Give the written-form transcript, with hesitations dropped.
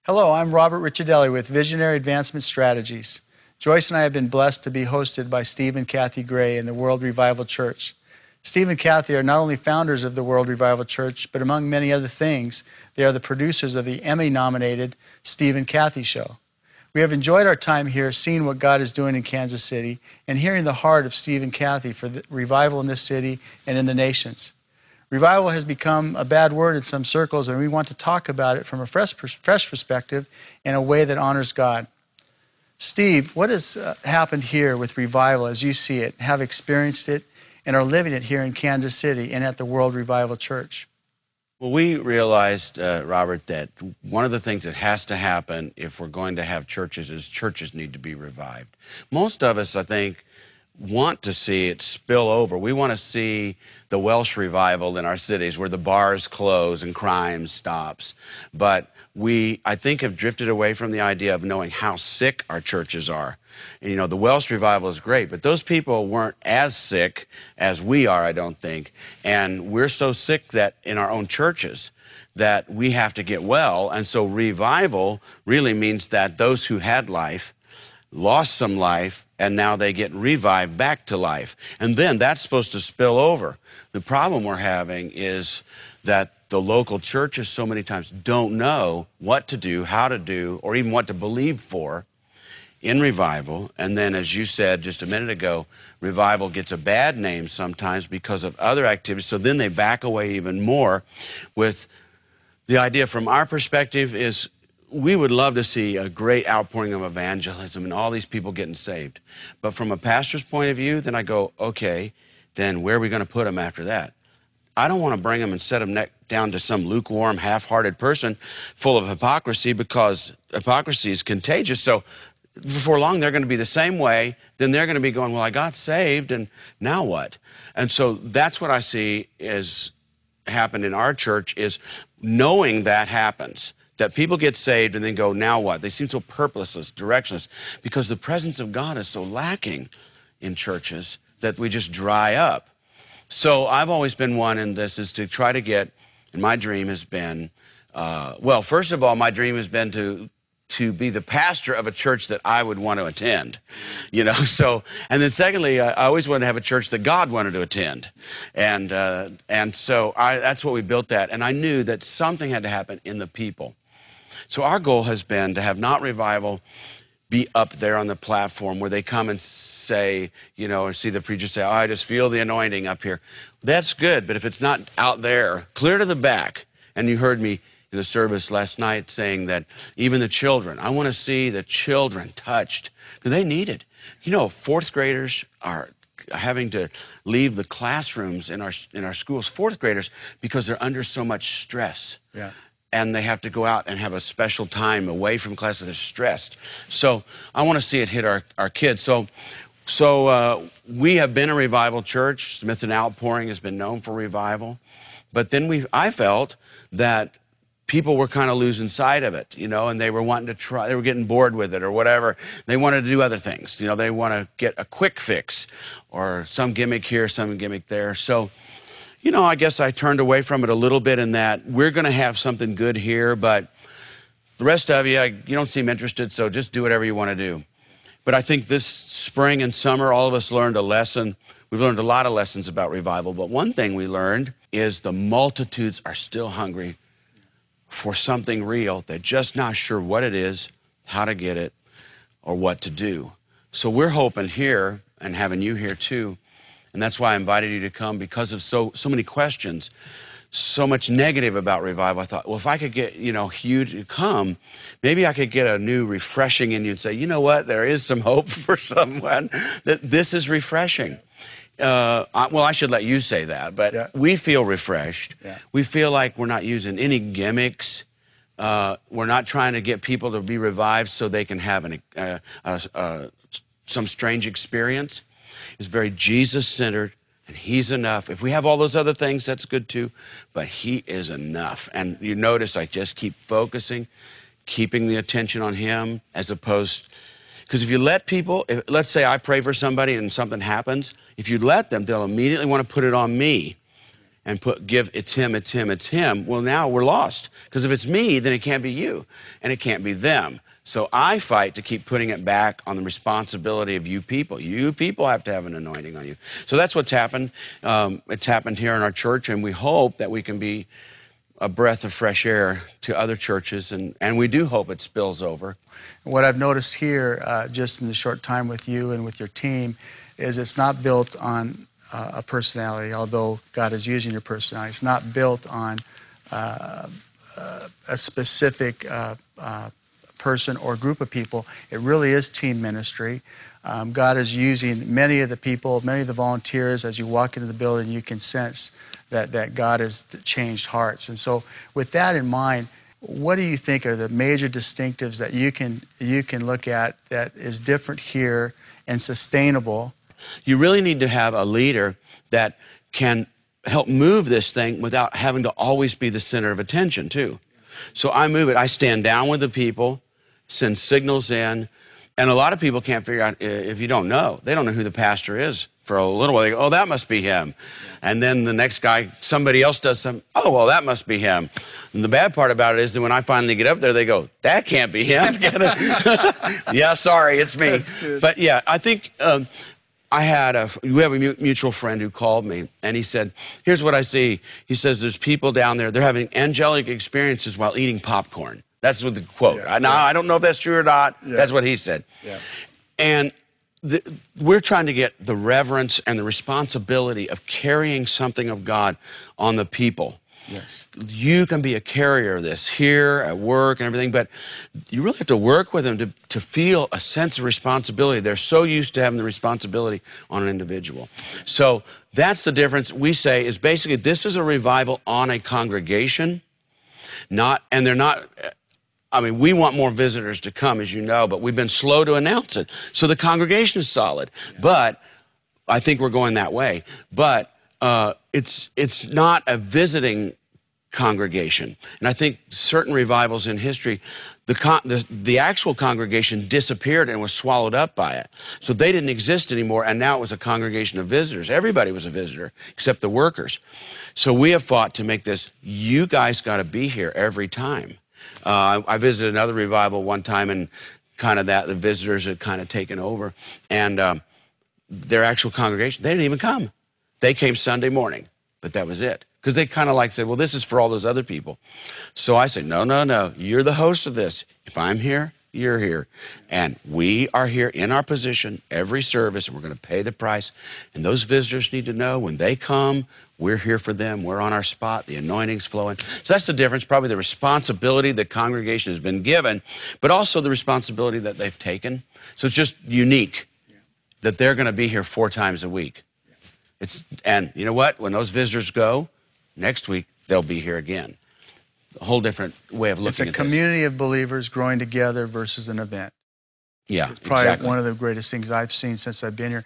Hello, I'm Robert Ricciardelli with Visionary Advancement Strategies. Joyce and I have been blessed to be hosted by Steve and Kathy Gray in the World Revival Church. Steve and Kathy are not only founders of the World Revival Church, but among many other things, they are the producers of the Emmy-nominated Steve and Kathy Show. We have enjoyed our time here, seeing what God is doing in Kansas City, and hearing the heart of Steve and Kathy for the revival in this city and in the nations. Revival has become a bad word in some circles, and we want to talk about it from a fresh perspective in a way that honors God. Steve, what has happened here with revival as you see it, have experienced it, and are living it here in Kansas City and at the World Revival Church? Well, we realized, Robert, that one of the things that has to happen if we're going to have churches is churches need to be revived. Most of us, I think, want to see it spill over. We want to see the Welsh revival in our cities where the bars close and crime stops. But we, I think, have drifted away from the idea of knowing how sick our churches are. And, you know, the Welsh revival is great, but those people weren't as sick as we are, I don't think. And we're so sick that in our own churches that we have to get well. And so revival really means that those who had life lost some life, and now they get revived back to life. And then that's supposed to spill over. The problem we're having is that the local churches so many times don't know what to do, how to do, or even what to believe for in revival. And then, as you said just a minute ago, revival gets a bad name sometimes because of other activities. So then they back away even more. With the idea from our perspective is we would love to see a great outpouring of evangelism and all these people getting saved. But from a pastor's point of view, then I go, okay, then where are we going to put them after that? I don't want to bring them and set them down to some lukewarm, half-hearted person full of hypocrisy, because hypocrisy is contagious. So before long, they're going to be the same way. Then they're going to be going, well, I got saved, and now what? And so that's what I see is happened in our church, is knowing that happens, that people get saved and then go, now what? They seem so purposeless, directionless, because the presence of God is so lacking in churches that we just dry up. So I've always been one in this, is to try to get, and my dream has been, well, first of all, my dream has been to be the pastor of a church that I would want to attend, you know. So, and then secondly, I always wanted to have a church that God wanted to attend, and so that's what we built that. And I knew that something had to happen in the people. So our goal has been to have not revival be up there on the platform where they come and say, you know, or see the preacher say, oh, I just feel the anointing up here. That's good, but if it's not out there, clear to the back. And you heard me in the service last night saying that even the children, I want to see the children touched, because they need it. You know, fourth graders are having to leave the classrooms in our schools, fourth graders, because they're under so much stress. Yeah. And they have to go out and have a special time away from class, and they're stressed. So I want to see it hit our kids. So we have been a revival church. Smith and Outpouring has been known for revival. But then I felt that people were kind of losing sight of it, you know, and they were wanting to try, they were getting bored with it or whatever. They wanted to do other things. You know, they want to get a quick fix or some gimmick here, some gimmick there. So, you know, I guess I turned away from it a little bit in that we're going to have something good here, but the rest of you, you don't seem interested, so just do whatever you want to do. But I think this spring and summer, all of us learned a lesson. We've learned a lot of lessons about revival, but one thing we learned is the multitudes are still hungry for something real. They're just not sure what it is, how to get it, or what to do. So we're hoping here, and having you here too, and that's why I invited you to come, because of so many questions, so much negative about revival. I thought, well, if I could get, you know, you to come, maybe I could get a new refreshing in you and say, you know what, there is some hope for someone, that this is refreshing. Well, I should let you say that, but yeah. We feel refreshed. Yeah. We feel like we're not using any gimmicks. We're not trying to get people to be revived so they can have some strange experience. It's very Jesus-centered, and He's enough. If we have all those other things, that's good too, but He is enough. And you notice I just keep focusing, keeping the attention on Him, as opposed, because if you let people, let's say I pray for somebody and something happens, if you let them, they'll immediately want to put it on me. and give it's him, well, now we're lost. Because if it's me, then it can't be you, and it can't be them. So I fight to keep putting it back on the responsibility of you people. You people have to have an anointing on you. So that's what's happened. It's happened here in our church, and we hope that we can be a breath of fresh air to other churches, and we do hope it spills over. What I've noticed here, just in the short time with you and with your team, is it's not built on a personality, although God is using your personality. It's not built on a specific person or group of people. It really is team ministry. God is using many of the people, many of the volunteers. As you walk into the building, you can sense that God has changed hearts. And so with that in mind, what do you think are the major distinctives that you can look at that is different here and sustainable? You really need to have a leader that can help move this thing without having to always be the center of attention, too. So I move it. I stand down with the people, send signals in, and a lot of people can't figure out, if you don't know, they don't know who the pastor is. For a little while, they go, oh, that must be him. And then the next guy, somebody else does something, oh, well, that must be him. And the bad part about it is that when I finally get up there, they go, that can't be him. Yeah, sorry, it's me. But yeah, I think we have a mutual friend who called me, and he said, here's what I see. He says, there's people down there, they're having angelic experiences while eating popcorn. That's what the quote. Yeah, now, I don't know if that's true or not. Yeah. That's what he said. Yeah. And we're trying to get the reverence and the responsibility of carrying something of God on the people. Yes. You can be a carrier of this here at work and everything, but you really have to work with them to feel a sense of responsibility. They're so used to having the responsibility on an individual. So that's the difference. We say is basically this is a revival on a congregation, and they're not. I mean, we want more visitors to come, as you know, but we've been slow to announce it. So the congregation is solid, but I think we're going that way. But it's not a visiting congregation. And I think certain revivals in history, the actual congregation disappeared and was swallowed up by it. So they didn't exist anymore, and now it was a congregation of visitors. Everybody was a visitor, except the workers. So we have fought to make this, you guys got to be here every time. I visited another revival one time, and kind of the visitors had kind of taken over. And their actual congregation, they didn't even come. They came Sunday morning, but that was it. Because they kind of said, well, this is for all those other people. So I said, no, you're the host of this. If I'm here, you're here. And we are here in our position every service, and we're going to pay the price. And those visitors need to know when they come, we're here for them. We're on our spot. The anointing's flowing. So that's the difference, probably the responsibility the congregation has been given, but also the responsibility that they've taken. So it's just unique that they're going to be here 4 times a week. And you know what? When those visitors go, next week, they'll be here again. A whole different way of looking at this. It's a community of believers growing together versus an event. Yeah, it's probably exactly. one of the greatest things I've seen since I've been here.